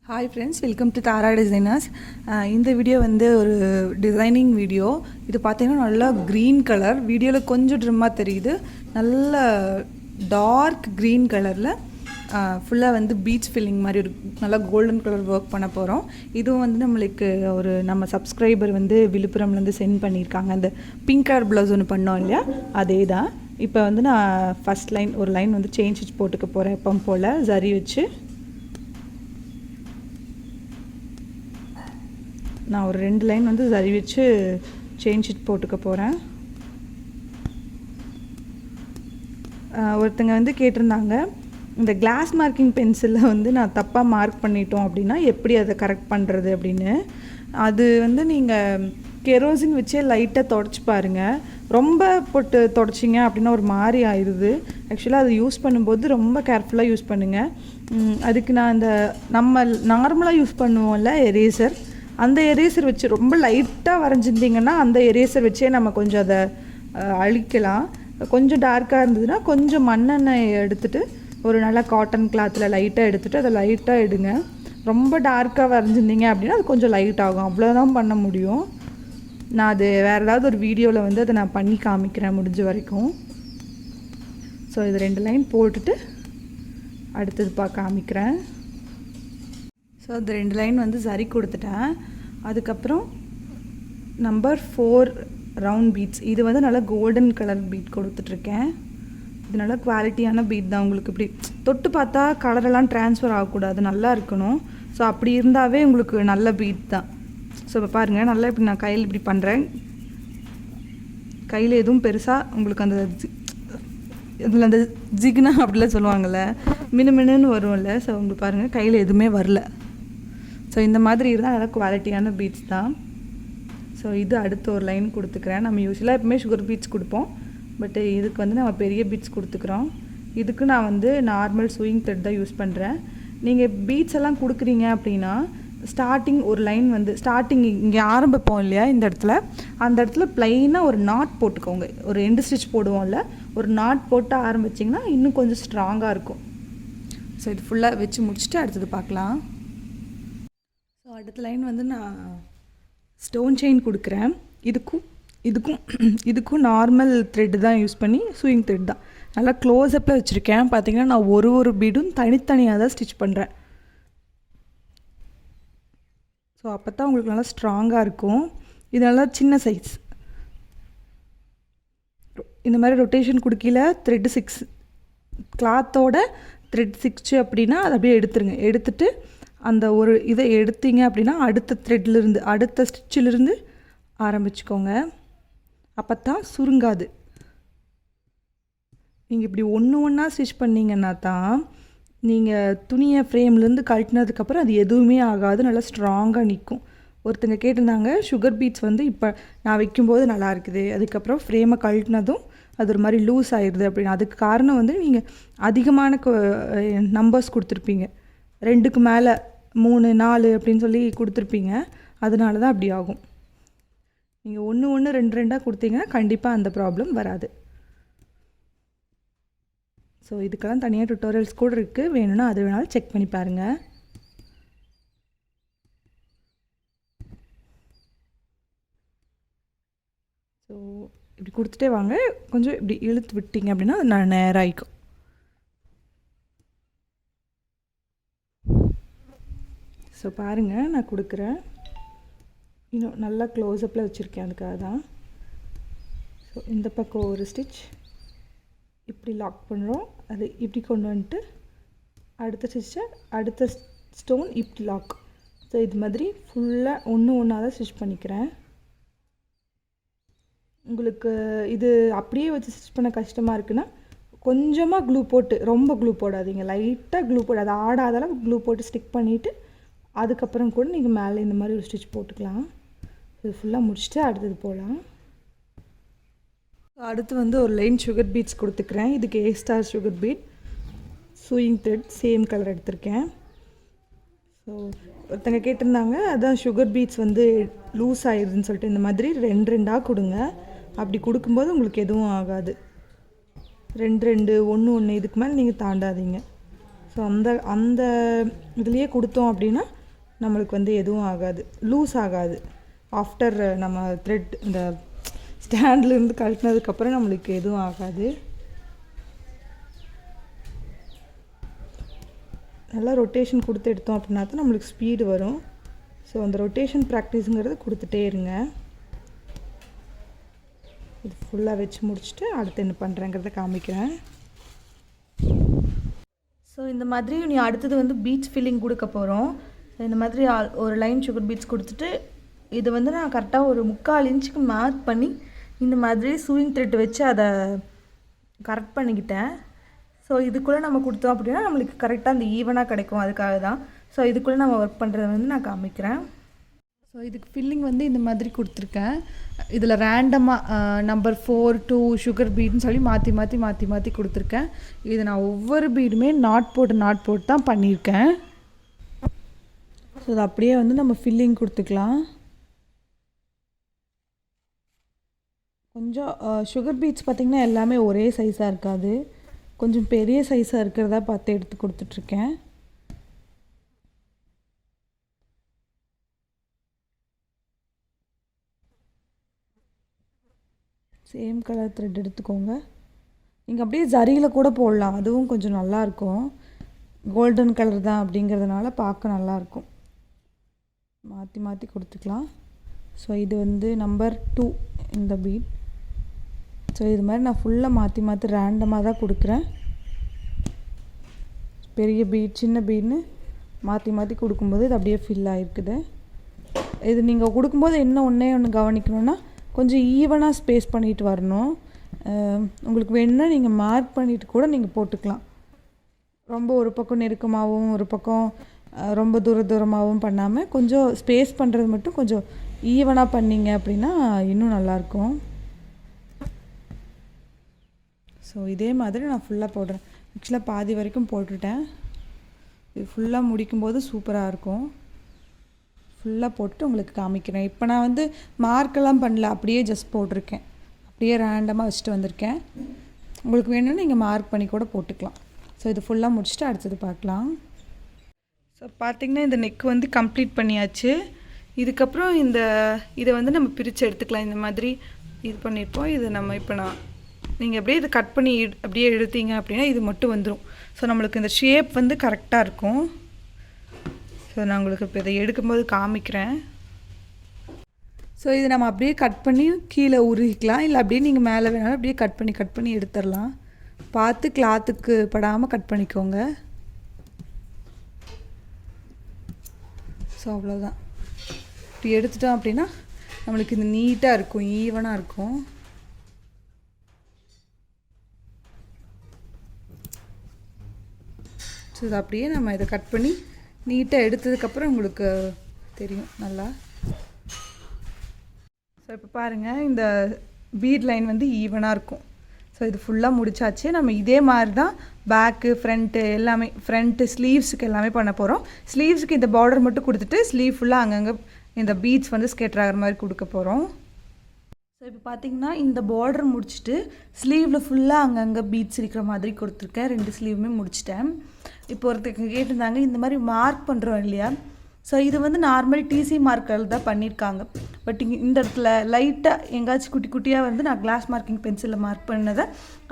Hi friends, welcome to Tara designers. இந்த video வந்து ஒரு டிசைனிங் வீடியோ. இது பார்த்தீங்கன்னா நல்லா க்ரீன் கலர், வீடியோவில் கொஞ்சம் ட்ரிம்மாக தெரியுது. நல்ல டார்க் க்ரீன் கலரில் ஃபுல்லாக வந்து பீச் ஃபில்லிங் மாதிரி ஒரு நல்லா கோல்டன் கலர் ஒர்க் பண்ண போகிறோம். இதுவும் வந்து நம்மளுக்கு நம்ம சப்ஸ்கிரைபர் வந்து விழுப்புரம்லேருந்து சென்ட் பண்ணியிருக்காங்க. அந்த பிங்க் கலர் ப்ளவுஸ் ஒன்று பண்ணோம் இல்லையா, அதே தான். இப்போ வந்து நான் ஃபஸ்ட் லைன் ஒரு லைன் வந்து செயின் ஸ்டிச் போட்டுக்க போகிறேன். எப்போ போல் சரி வச்சு நான் ஒரு 2 லைன் வந்து சரி வச்சு செயின் ஸ்டிச் போட்டுக்க போகிறேன். ஒருத்தங்க வந்து கேட்டிருந்தாங்க, இந்த கிளாஸ் மார்க்கிங் பென்சிலில் வந்து நான் தப்பாக மார்க் பண்ணிட்டோம் அப்படின்னா எப்படி அதை கரெக்ட் பண்ணுறது அப்படின்னு. அது வந்து நீங்கள் கெரோசின் வச்சே லைட்டாக தொடச்சி பாருங்கள். ரொம்ப போட்டு தொடச்சிங்க அப்படின்னா ஒரு மாதிரி ஆயிடுது. ஆக்சுவலாக அது யூஸ் பண்ணும்போது ரொம்ப கேர்ஃபுல்லாக யூஸ் பண்ணுங்கள். அதுக்கு நான் இந்த நம்ம நார்மலாக யூஸ் பண்ணுவோம்ல எரேசர், அந்த எரேசர் வச்சு ரொம்ப லைட்டாக வரைஞ்சிருந்திங்கன்னா அந்த எரேசர் வச்சே நம்ம கொஞ்சம் அதை அழிக்கலாம். கொஞ்சம் டார்க்காக இருந்ததுன்னா கொஞ்சம் மண்ணெண்ணெய் எடுத்துகிட்டு ஒரு நல்ல காட்டன் கிளாத்தில் லைட்டாக எடுத்துகிட்டு அதை லைட்டாக எடுங்க. ரொம்ப டார்க்காக வரைஞ்சிருந்தீங்க அப்படின்னா அது கொஞ்சம் லைட் ஆகும். அவ்வளோதான் பண்ண முடியும். நான் அது வேறு ஏதாவது ஒரு வீடியோவில் வந்து அதை நான் பண்ணி காமிக்கிறேன் முடிஞ்ச வரைக்கும். ஸோ இது 2 லைன் போட்டுட்டு அடுத்தது காமிக்கிறேன். ஸோ அது 2 லைன் வந்து சரி கொடுத்துட்டேன். அதுக்கப்புறம் நம்பர் 4 ரவுண்ட் பீட்ஸ். இது வந்து நல்லா கோல்டன் கலர் பீட் கொடுத்துட்ருக்கேன். இது நல்லா குவாலிட்டியான பீட் தான். உங்களுக்கு இப்படி தொட்டு பார்த்தா கலரெல்லாம் ட்ரான்ஸ்ஃபர் ஆகக்கூடாது, நல்லா இருக்கணும். ஸோ அப்படி இருந்தாவே உங்களுக்கு நல்ல பீட் தான். ஸோ இப்போ பாருங்கள், நல்லா இப்படி நான் கையில் இப்படி பண்ணுறேன். கையில் எதுவும் பெருசாக உங்களுக்கு அந்த இதில் அந்த ஜிக்னா அப்படிலாம் சொல்லுவாங்கள்ல, மினுமினுன்னு வரும்ல. ஸோ உங்களுக்கு பாருங்கள் கையில் எதுவுமே வரல. ஸோ இந்த மாதிரி இருந்தால் நல்லா குவாலிட்டியான பீட்ஸ் தான். ஸோ இது அடுத்த ஒரு லைன் கொடுத்துக்கிறேன். நம்ம யூஸ்வலாக எப்பவுமே சுகர் பீட்ஸ் கொடுப்போம், பட் இதுக்கு வந்து நம்ம பெரிய பீட்ஸ் கொடுத்துக்குறோம். இதுக்கு நான் வந்து நார்மல் சூயிங் த்ரெட் தான் யூஸ் பண்ணுறேன். நீங்கள் பீட்ஸ் எல்லாம் கொடுக்குறீங்க அப்படின்னா ஸ்டார்டிங் ஒரு லைன் வந்து ஸ்டார்டிங் இங்கே ஆரம்பிப்போம் இல்லையா, இந்த இடத்துல அந்த இடத்துல ப்ளைனாக ஒரு நாட் போட்டுக்கோங்க. ஒரு எண்டு ஸ்டிச் போடுவோம்ல, ஒரு நாட் போட்டு ஆரம்பிச்சிங்கன்னா இன்னும் கொஞ்சம் ஸ்ட்ராங்காக இருக்கும். ஸோ இது ஃபுல்லாக வச்சு முடிச்சுட்டு அடுத்தது பார்க்கலாம். ஸோ அடுத்த லைன் வந்து நான் ஸ்டோன் செயின் கொடுக்குறேன். இதுக்கும் நார்மல் த்ரெட்டு தான் யூஸ் பண்ணி சூயிங் த்ரெட் தான். நல்லா க்ளோஸ்அப்பில் வச்சுருக்கேன். பார்த்தீங்கன்னா நான் ஒரு பீடும் தனித்தனியாக தான் ஸ்டிச் பண்ணுறேன். ஸோ அப்போ தான் உங்களுக்கு நல்லா ஸ்ட்ராங்காக இருக்கும். இது நல்லா சின்ன சைஸ். இந்த மாதிரி ரொட்டேஷன் கொடுக்கல த்ரெட்டு 6 கிளாத்தோட த்ரெட் 6 அப்படின்னா அதை அப்படியே எடுத்துருங்க. எடுத்துட்டு அந்த ஒரு இதை எடுத்தீங்க அப்படின்னா அடுத்த த்ரெட்லேருந்து அடுத்த ஸ்டிச்சிலிருந்து ஆரம்பிச்சுக்கோங்க. அப்போ தான் சுருங்காது. நீங்கள் இப்படி ஒன்றா ஸ்டிச் பண்ணிங்கன்னா தான் நீங்கள் துணியை ஃப்ரேம்லேருந்து கழட்டினதுக்கப்புறம் அது எதுவுமே ஆகாது, நல்லா ஸ்ட்ராங்காக நிற்கும். ஒருத்தங்க கேட்டிருந்தாங்க, சுகர் பீட்ஸ் வந்து இப்போ நான் வைக்கும்போது நல்லா இருக்குது, அதுக்கப்புறம் ஃப்ரேமை கழட்டினதும் அது ஒரு மாதிரி லூஸ் ஆயிடுது அப்படின்னு. அதுக்கு காரணம் வந்து நீங்கள் அதிகமான நம்பர்ஸ் கொடுத்துருப்பீங்க. 2க்கு மேலே 3 4 அப்படின்னு சொல்லி கொடுத்துருப்பீங்க. அதனால தான் அப்படி ஆகும். நீங்கள் 1 1 2 2 கொடுத்தீங்கன்னா கண்டிப்பாக அந்த ப்ராப்ளம் வராது. ஸோ இதுக்கெல்லாம் தனியாக டுட்டோரியல்ஸ் கூட இருக்குது, வேணும்னா அது வேணாலும் செக் பண்ணி பாருங்கள். ஸோ இப்படி கொடுத்துட்டே வாங்க. கொஞ்சம் இப்படி இழுத்து விட்டீங்க அப்படின்னா அது நான் நேராகிக்கும். ஸோ பாருங்கள், நான் கொடுக்குறேன். இன்னும் நல்லா க்ளோஸ்அப்பில் வச்சுருக்கேன், அதுக்காக தான். ஸோ இந்த பக்கம் ஒரு ஸ்டிச் இப்படி லாக் பண்ணுறோம். அது இப்படி கொண்டு வந்துட்டு அடுத்த ஸ்டிச்சை அடுத்த ஸ்டோன் இப்படி லாக். ஸோ இது மாதிரி ஃபுல்லாக ஒன்றா தான் ஸ்டிச் பண்ணிக்கிறேன். உங்களுக்கு இது அப்படியே வச்சு ஸ்டிச் பண்ண கஷ்டமாக இருக்குன்னா கொஞ்சமாக க்ளூ போட்டு, ரொம்ப க்ளூ போடாதீங்க, லைட்டாக க்ளூ போட்டு அதை ஆடாத அளவு க்ளூ போட்டு ஸ்டிக் பண்ணிவிட்டு அதுக்கப்புறம் கூட நீங்கள் மேலே இந்த மாதிரி ஒரு ஸ்டிச் போட்டுக்கலாம். இது ஃபுல்லாக முடிச்சுட்டு அடுத்தது போகலாம். அடுத்து வந்து ஒரு லைன் சுகர் பீட்ஸ் கொடுத்துக்கிறேன். இதுக்கு A-ஸ்டார் sugar bead, sewing thread same colour எடுத்திருக்கேன். ஸோ ஒருத்தங்க கேட்டிருந்தாங்க, அதான் சுகர் பீட்ஸ் வந்து லூஸ் ஆயிடுதுன்னு சொல்லிட்டு இந்த மாதிரி 2 2 கொடுங்க. அப்படி கொடுக்கும்போது உங்களுக்கு எதுவும் ஆகாது. 2 2 1 1 இதுக்கு மேலே நீங்கள் தாண்டாதீங்க. ஸோ அந்த இதுலேயே கொடுத்தோம் அப்படின்னா நம்மளுக்கு வந்து எதுவும் ஆகாது, லூஸ் ஆகாது. ஆஃப்டர் நம்ம த்ரெட் இந்த ஸ்டாண்ட்லேருந்து கழட்டினதுக்கப்புறம் நம்மளுக்கு எதுவும் ஆகாது. நல்லா ரொட்டேஷன் கொடுத்து எடுத்தோம் அப்படின்னா தான் நம்மளுக்கு ஸ்பீடு வரும். ஸோ அந்த ரொட்டேஷன் ப்ராக்டிஸுங்கிறது கொடுத்துட்டே இருங்க. இது ஃபுல்லாக வச்சு முடிச்சுட்டு அடுத்து என்ன பண்ணுறேங்கிறத காமிக்கிறேன். ஸோ இந்த மாதிரி நீ அடுத்தது வந்து பீட்ஸ் ஃபில்லிங் கொடுக்க போகிறோம். இந்த மாதிரி ஒரு லைன் சுகர் பீட்ஸ் கொடுத்துட்டு இது வந்து நான் கரெக்டாக ஒரு 3/4 இன்ச்சுக்கு மார்க் பண்ணி இந்த மாதிரி சூயிங் த்ரெட் வச்சு அதை கரெக்ட் பண்ணிக்கிட்டேன். ஸோ இதுக்குள்ளே நம்ம கொடுத்தோம் அப்படின்னா நம்மளுக்கு கரெக்டாக அந்த ஈவனாக கிடைக்கும். அதுக்காக தான். ஸோ இதுக்குள்ளே நம்ம ஒர்க் பண்ணுறதை வந்து நான் காமிக்கிறேன். ஸோ இதுக்கு ஃபில்லிங் வந்து இந்த மாதிரி கொடுத்துருக்கேன். இதில் ரேண்டமாக நம்பர் 4 2 சுகர் பீட்னு சொல்லி மாற்றி மாற்றி மாற்றி மாற்றி கொடுத்துருக்கேன். இது நான் ஒவ்வொரு பீடுமே நாட் போட்டு தான் பண்ணியிருக்கேன். ஸோ இது அப்படியே வந்து நம்ம ஃபில்லிங் கொடுத்துக்கலாம். கொஞ்சம் சுகர் பீட்ஸ் பார்த்திங்கன்னா எல்லாமே ஒரே சைஸாக இருக்காது, கொஞ்சம் பெரிய சைஸாக இருக்கிறதா பார்த்து எடுத்து கொடுத்துட்ருக்கேன். சேம் கலர் த்ரெட் எடுத்துக்கோங்க. நீங்கள் அப்படியே ஜரியில் கூட போடலாம், அதுவும் கொஞ்சம் நல்லாயிருக்கும். கோல்டன் கலர் தான் அப்படிங்கிறதுனால பார்க்க நல்லாயிருக்கும். மாற்றி மாற்றி கொடுத்துக்கலாம். ஸோ இது வந்து நம்பர் 2 இந்த பீட். ஸோ இது மாதிரி நான் ஃபுல்லாக மாற்றி மாற்றி ரேண்டமாக தான் கொடுக்குறேன். பெரிய பீட் சின்ன பீட்னு மாற்றி மாற்றி கொடுக்கும்போது இது அப்படியே ஃபில் ஆகிருக்குது. இது நீங்கள் கொடுக்கும்போது என்ன ஒன்று கவனிக்கணுன்னா கொஞ்சம் ஈவனாக ஸ்பேஸ் பண்ணிட்டு வரணும். உங்களுக்கு வேணும்னா நீங்கள் மார்க் பண்ணிவிட்டு கூட நீங்கள் போட்டுக்கலாம். ரொம்ப ஒரு பக்கம் நெருக்கமாகவும் ஒரு பக்கம் ரொம்ப தூரமாகவும் பண்ணாமல் கொஞ்சம் ஸ்பேஸ் பண்ணுறது மட்டும் கொஞ்சம் ஈவனாக பண்ணிங்க அப்படின்னா இன்னும் நல்லாயிருக்கும். ஸோ இதே மாதிரி நான் ஃபுல்லாக போடுறேன். ஆக்சுவலாக பாதி வரைக்கும் போட்டுட்டேன். இது ஃபுல்லாக முடிக்கும்போது சூப்பராக இருக்கும். ஃபுல்லாக போட்டுட்டு உங்களுக்கு காமிக்கிறேன். இப்போ நான் வந்து மார்க்கெல்லாம் பண்ணல, அப்படியே ஜஸ்ட் போட்டிருக்கேன். அப்படியே ரேண்டமாக வச்சுட்டு வந்திருக்கேன். உங்களுக்கு வேணும்னா நீங்கள் மார்க் பண்ணி கூட போட்டுக்கலாம். ஸோ இது ஃபுல்லாக முடிச்சுட்டு அடுத்தது பார்க்கலாம். ஸோ பார்த்திங்கன்னா இந்த நெக் வந்து கம்ப்ளீட் பண்ணியாச்சு. இதுக்கப்புறம் இதை வந்து நம்ம பிரித்து எடுத்துக்கலாம். இந்த மாதிரி இது பண்ணியிருப்போம். இது நம்ம இப்போ நீங்கள் அப்படியே இதை கட் பண்ணி அப்படியே எடுத்தீங்க அப்படின்னா இது மட்டும் வந்துடும். ஸோ நம்மளுக்கு இந்த ஷேப் வந்து கரெக்டாக இருக்கும். ஸோ நான் உங்களுக்கு இப்போ இதை எடுக்கும்போது காமிக்கிறேன். ஸோ இதை நம்ம அப்படியே கட் பண்ணி கீழே உருகிக்கலாம், இல்லை அப்படியே நீங்கள் மேலே வேணாலும் அப்படியே கட் பண்ணி எடுத்துடலாம். பார்த்து கிளாத்துக்கு படாமல் கட் பண்ணிக்கோங்க. ஸோ அவ்வளோதான். இப்படி எடுத்துட்டோம் அப்படின்னா நம்மளுக்கு இது நீட்டாக இருக்கும், ஈவனாக இருக்கும். ஸோ இது அப்படியே நம்ம இதை கட் பண்ணி நீட்டாக எடுத்ததுக்கப்புறம் உங்களுக்கு தெரியும் நல்லா. ஸோ இப்போ பாருங்கள், இந்த பீட் லைன் வந்து ஈவனாக இருக்கும். ஸோ இது ஃபுல்லாக முடிச்சாச்சு. நம்ம இதே மாதிரி தான் பேக்கு ஃப்ரண்ட்டு எல்லாமே, ஃப்ரண்ட்டு ஸ்லீவ்ஸுக்கு எல்லாமே பண்ண போகிறோம். ஸ்லீவ்ஸுக்கு இந்த பார்டர் மட்டும் கொடுத்துட்டு ஸ்லீவ் ஃபுல்லாக அங்கங்கே இந்த பீட்ஸ் வந்து ஸ்கேட்டர் ஆகிற மாதிரி கொடுக்க போகிறோம். ஸோ இப்போ பார்த்திங்கன்னா இந்த பார்டர் முடிச்சுட்டு ஸ்லீவில் ஃபுல்லாக அங்கங்கே பீட்ஸ் இருக்கிற மாதிரி கொடுத்துருக்கேன். 2 ஸ்லீவுமே முடிச்சிட்டேன். இப்போ ஒருத்தருக்கு கேட்டிருந்தாங்க இந்த மாதிரி மார்க் பண்ணுறோம் இல்லையா. ஸோ இது வந்து நார்மல் டிசி மார்க்கர் தான் பண்ணியிருக்காங்க. பட் இங்கே இந்த இடத்துல லைட்டாக எங்காச்சும் குட்டி குட்டியாக வந்து நான் கிளாஸ் மார்க்கிங் பென்சிலில் மார்க் பண்ணதை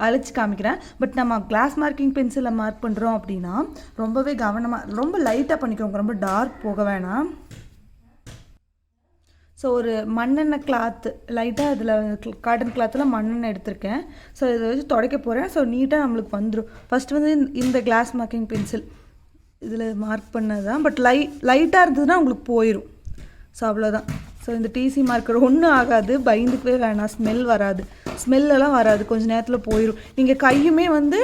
அழைச்சி காமிக்கிறேன். பட் நம்ம கிளாஸ் மார்க்கிங் பென்சிலில் மார்க் பண்ணுறோம் அப்படின்னா ரொம்பவே கவனமாக ரொம்ப லைட்டாக பண்ணிக்கோங்க, ரொம்ப டார்க் போக வேணாம். ஸோ ஒரு மண்ணெண்ணெய் கிளாத்து லைட்டாக இதில் காட்டன் கிளாத்தில் மண்ணெண்ணெய் எடுத்திருக்கேன். ஸோ இதை வச்சு துடைக்க போகிறேன். ஸோ நீட்டாக நம்மளுக்கு வந்துடும். ஃபஸ்ட்டு வந்து இந்த கிளாஸ் மார்க்கிங் பென்சில் இதில் மார்க் பண்ணது தான். பட் லைட்டாக இருந்ததுன்னா உங்களுக்கு போயிடும். ஸோ அவ்வளோதான். ஸோ இந்த டிசி மார்க்கர் ஒன்றும் ஆகாது, பயந்துக்கவே வேணாம். ஸ்மெல்லெல்லாம் வராது, கொஞ்சம் நேரத்தில் போயிடும். நீங்கள் கையுமே வந்து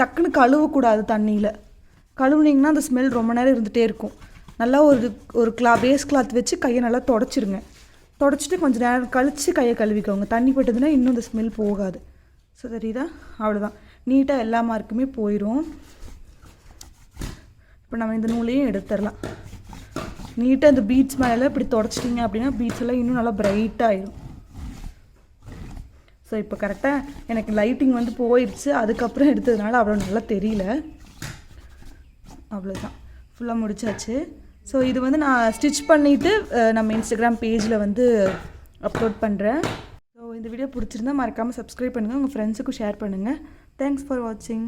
டக்குன்னு கழுவக்கூடாது. தண்ணியில் கழுவுனிங்கன்னா அந்த ஸ்மெல் ரொம்ப நேரம் இருந்துகிட்டே இருக்கும். நல்லா ஒரு பேஸ் கிளாத் வச்சு கையை நல்லா தொடச்சிருங்க. தொடச்சிட்டு கொஞ்சம் நேரம் கழித்து கையை கழுவிக்கோங்க. தண்ணி பட்டதுன்னா இன்னும் இந்த ஸ்மெல் போகாது. ஸோ தெரியுதா? அவ்வளோதான். நீட்டாக எல்லா மார்க்குமே போயிடும். இப்போ நம்ம இந்த நூலையும் எடுத்துடலாம். நீட்டாக இந்த பீட்ஸ் மேலே இப்படி தொடச்சிட்டிங்க அப்படின்னா பீட்ஸ் எல்லாம் இன்னும் நல்லா பிரைட்டாகிடும். ஸோ இப்போ கரெக்டாக எனக்கு லைட்டிங் வந்து போயிடுச்சு. அதுக்கப்புறம் எடுத்ததுனால அவ்வளோ நல்லா தெரியல. அவ்வளோதான், ஃபுல்லாக முடிச்சாச்சு. ஸோ இது வந்து நான் ஸ்டிச் பண்ணிவிட்டு நம்ம இன்ஸ்டாகிராம் பேஜில் வந்து அப்லோட் பண்ணுறேன். ஸோ இந்த வீடியோ பிடிச்சிருந்தா மறக்காமல் சப்ஸ்கிரைப் பண்ணுங்கள், உங்கள் ஃப்ரெண்ட்ஸுக்கும் ஷேர் பண்ணுங்கள். தேங்க்ஸ் ஃபார் வாட்சிங்.